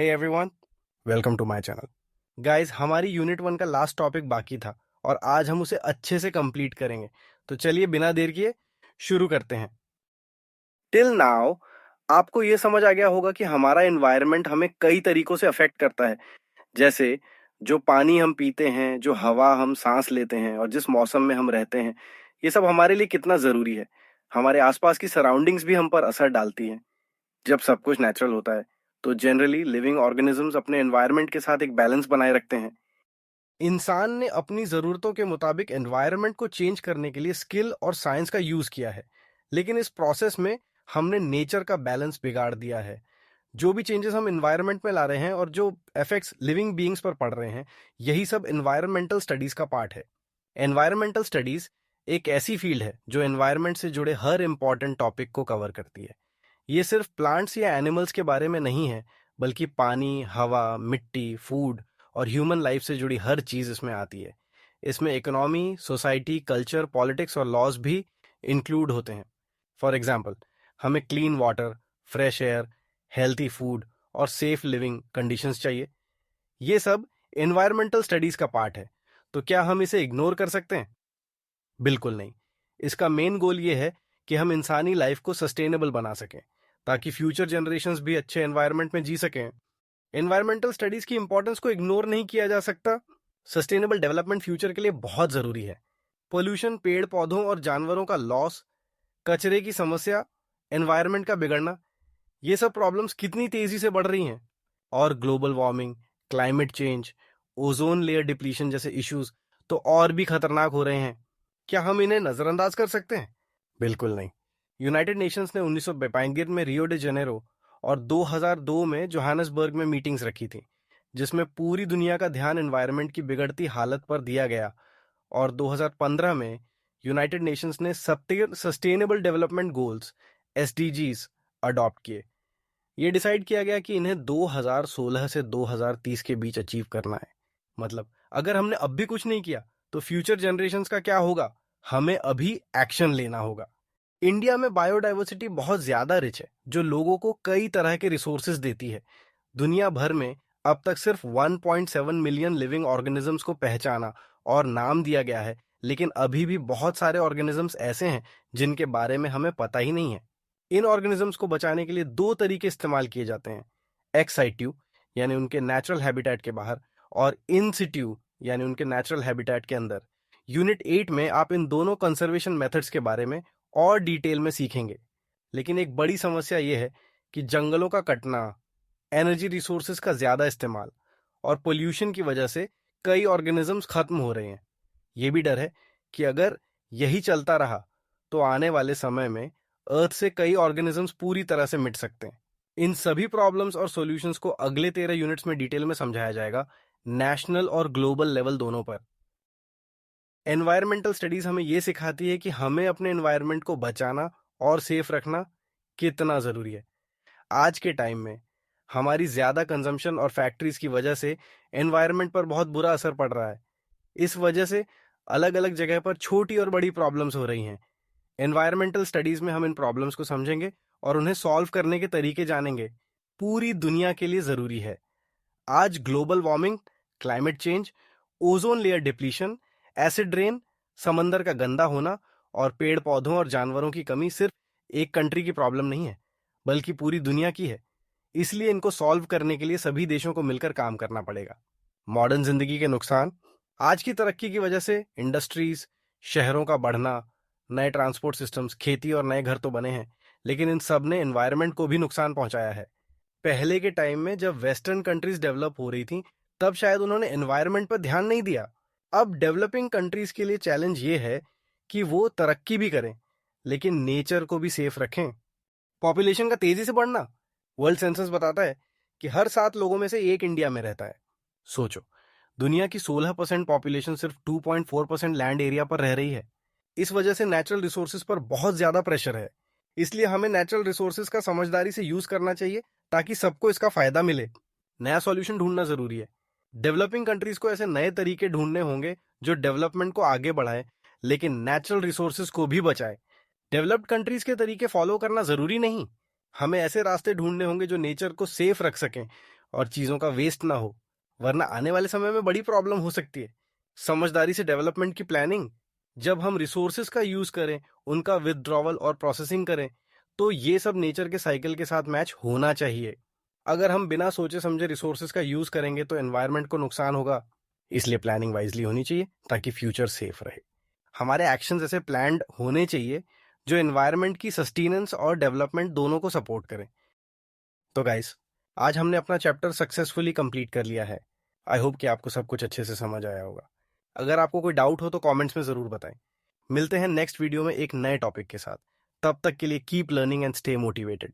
Hey everyone, welcome to my channel. Guys, हमारी unit 1 का last topic बाकी था और आज हम उसे अच्छे से कंप्लीट करेंगे। तो चलिए बिना देर किए शुरू करते हैं। टिल नाउ आपको ये समझ आ गया होगा कि हमारा एनवायरनमेंट हमें कई तरीकों से अफेक्ट करता है। जैसे जो पानी हम पीते हैं, जो हवा हम सांस लेते हैं और जिस मौसम में हम रहते हैं, ये सब हमारे लिए कितना ज़रूरी है। हमारे आसपास की सराउंडिंग्स भी हम पर असर डालती हैं। जब सब कुछ नेचुरल होता है तो जनरली लिविंग ऑर्गेनिजम्स अपने एनवायरनमेंट के साथ एक बैलेंस बनाए रखते हैं। इंसान ने अपनी ज़रूरतों के मुताबिक एनवायरनमेंट को चेंज करने के लिए स्किल और साइंस का यूज़ किया है, लेकिन इस प्रोसेस में हमने नेचर का बैलेंस बिगाड़ दिया है। जो भी चेंजेस हम एनवायरनमेंट में ला रहे हैं और जो इफेक्ट्स लिविंग बीइंग्स पर पड़ रहे हैं, यही सब एनवायरनमेंटल स्टडीज का पार्ट है। एनवायरनमेंटल स्टडीज एक ऐसी फील्ड है जो एनवायरनमेंट से जुड़े हर इंपॉर्टेंट टॉपिक को कवर करती है। ये सिर्फ प्लांट्स या एनिमल्स के बारे में नहीं है, बल्कि पानी, हवा, मिट्टी, फूड और ह्यूमन लाइफ से जुड़ी हर चीज़ इसमें आती है। इसमें इकोनॉमी, सोसाइटी, कल्चर, पॉलिटिक्स और लॉज भी इंक्लूड होते हैं। फॉर एग्जाम्पल, हमें clean water, fresh air, healthy food और सेफ लिविंग कंडीशंस चाहिए। ये सब एनवायरमेंटल स्टडीज का पार्ट है। तो क्या हम इसे इग्नोर कर सकते हैं? बिल्कुल नहीं। इसका मेन गोल ये है कि हम इंसानी लाइफ को सस्टेनेबल बना सकें, ताकि फ्यूचर जनरेशंस भी अच्छे एनवायरनमेंट में जी सकें। एनवायरमेंटल स्टडीज की इंपॉर्टेंस को इग्नोर नहीं किया जा सकता। सस्टेनेबल डेवलपमेंट फ्यूचर के लिए बहुत जरूरी है। पोल्यूशन, पेड़ पौधों और जानवरों का लॉस, कचरे की समस्या, एनवायरनमेंट का बिगड़ना, ये सब प्रॉब्लम्स कितनी तेजी से बढ़ रही हैं। और global warming, climate change, ozone layer depletion जैसे इश्यूज तो और भी खतरनाक हो रहे हैं। क्या हम इन्हें नजरअंदाज कर सकते हैं? बिल्कुल नहीं। यूनाइटेड नेशंस ने 1992 में रियो डी जेनेरो और 2002 में जोहानिसबर्ग में मीटिंग्स रखी थी, जिसमें पूरी दुनिया का ध्यान एनवायरनमेंट की बिगड़ती हालत पर दिया गया। और 2015 में यूनाइटेड नेशंस ने sustainable development goals SDGs adopt किए। ये डिसाइड किया गया कि इन्हें 2016 से 2030 के बीच अचीव करना है। मतलब अगर हमने अब भी कुछ नहीं किया तो फ्यूचर जनरेशंस का क्या होगा? हमें अभी एक्शन लेना होगा। इंडिया में बायोडायवर्सिटी बहुत ज्यादा रिच है, जो लोगों को कई तरह के रिसोर्सेज देती है। दुनिया भर में अब तक सिर्फ 1.7 मिलियन लिविंग ऑर्गेनिजम्स को पहचाना और नाम दिया गया है, लेकिन अभी भी बहुत सारे ऑर्गेनिजम्स ऐसे हैं जिनके बारे में हमें पता ही नहीं है। इन ऑर्गेनिजम्स को बचाने के लिए दो तरीके इस्तेमाल किए जाते हैं: एक्स साइट्यू यानी उनके नेचुरल हैबिटेट के बाहर, और इन सिट्यू यानी उनके नेचुरल हैबिटेट के अंदर। यूनिट 8 में आप इन दोनों कंजर्वेशन मेथड्स के बारे में और डिटेल में सीखेंगे। लेकिन एक बड़ी समस्या यह है कि जंगलों का कटना, एनर्जी रिसोर्सेज का ज्यादा इस्तेमाल और पोल्यूशन की वजह से कई ऑर्गेनिजम्स खत्म हो रहे हैं। ये भी डर है कि अगर यही चलता रहा तो आने वाले समय में अर्थ से कई ऑर्गेनिजम्स पूरी तरह से मिट सकते हैं। इन सभी प्रॉब्लम्स और सॉल्यूशंस को अगले 13 यूनिट्स में डिटेल में समझाया जाएगा, नेशनल और ग्लोबल लेवल दोनों पर। एनवायरमेंटल स्टडीज हमें यह सिखाती है कि हमें अपने एनवायरनमेंट को बचाना और सेफ रखना कितना जरूरी है। आज के टाइम में हमारी ज्यादा कंजम्पशन और फैक्ट्रीज की वजह से एनवायरनमेंट पर बहुत बुरा असर पड़ रहा है। इस वजह से अलग अलग जगह पर छोटी और बड़ी प्रॉब्लम्स हो रही हैं। एनवायरमेंटल स्टडीज में हम इन प्रॉब्लम्स को समझेंगे और उन्हें सॉल्व करने के तरीके जानेंगे। पूरी दुनिया के लिए जरूरी है। आज global warming, climate change, ozone layer depletion, acid rain, समंदर का गंदा होना और पेड़ पौधों और जानवरों की कमी सिर्फ एक कंट्री की प्रॉब्लम नहीं है, बल्कि पूरी दुनिया की है। इसलिए इनको सॉल्व करने के लिए सभी देशों को मिलकर काम करना पड़ेगा। मॉडर्न जिंदगी के नुकसान: आज की तरक्की की वजह से इंडस्ट्रीज, शहरों का बढ़ना, नए ट्रांसपोर्ट सिस्टम्स, खेती और नए घर तो बने हैं, लेकिन इन सब ने एनवायरनमेंट को भी नुकसान पहुंचाया है। पहले के टाइम में जब वेस्टर्न कंट्रीज डेवलप हो रही थी, तब शायद उन्होंने एनवायरनमेंट पर ध्यान नहीं दिया। अब डेवलपिंग कंट्रीज के लिए चैलेंज ये है कि वो तरक्की भी करें, लेकिन नेचर को भी सेफ रखें। पॉपुलेशन का तेजी से बढ़ना: वर्ल्ड सेंसस बताता है कि हर 7 लोगों में से एक इंडिया में रहता है। सोचो, दुनिया की 16% पॉपुलेशन सिर्फ 2.4% लैंड एरिया पर रह रही है। इस वजह से नेचुरल रिसोर्सेज पर बहुत ज्यादा प्रेशर है। इसलिए हमें नेचुरल रिसोर्सेज का समझदारी से यूज करना चाहिए, ताकि सबको इसका फायदा मिले। नया सॉल्यूशन ढूंढना जरूरी है। डेवलपिंग कंट्रीज को ऐसे नए तरीके ढूंढने होंगे जो डेवलपमेंट को आगे बढ़ाए, लेकिन नेचुरल रिसोर्सेज को भी बचाए। डेवलप्ड कंट्रीज के तरीके फॉलो करना जरूरी नहीं, हमें ऐसे रास्ते ढूंढने होंगे जो नेचर को सेफ रख सकें और चीज़ों का वेस्ट ना हो, वरना आने वाले समय में बड़ी प्रॉब्लम हो सकती है। समझदारी से डेवलपमेंट की प्लानिंग, जब हम रिसोर्सेज का यूज करें, उनका विथड्रॉवल और प्रोसेसिंग करें, तो ये सब नेचर के साइकिल के साथ मैच होना चाहिए। अगर हम बिना सोचे समझे रिसोर्सेज का यूज करेंगे तो एनवायरनमेंट को नुकसान होगा, इसलिए प्लानिंग वाइजली होनी चाहिए ताकि फ्यूचर सेफ रहे। हमारे एक्शंस ऐसे प्लान्ड होने चाहिए जो एनवायरनमेंट की सस्टेनेंस और डेवलपमेंट दोनों को सपोर्ट करें। तो गाइस, आज हमने अपना चैप्टर सक्सेसफुली कंप्लीट कर लिया है। आई होप कि आपको सब कुछ अच्छे से समझ आया होगा। अगर आपको कोई डाउट हो तो कमेंट्स में ज़रूर बताएं। मिलते हैं नेक्स्ट वीडियो में एक नए टॉपिक के साथ। तब तक के लिए keep learning and stay motivated.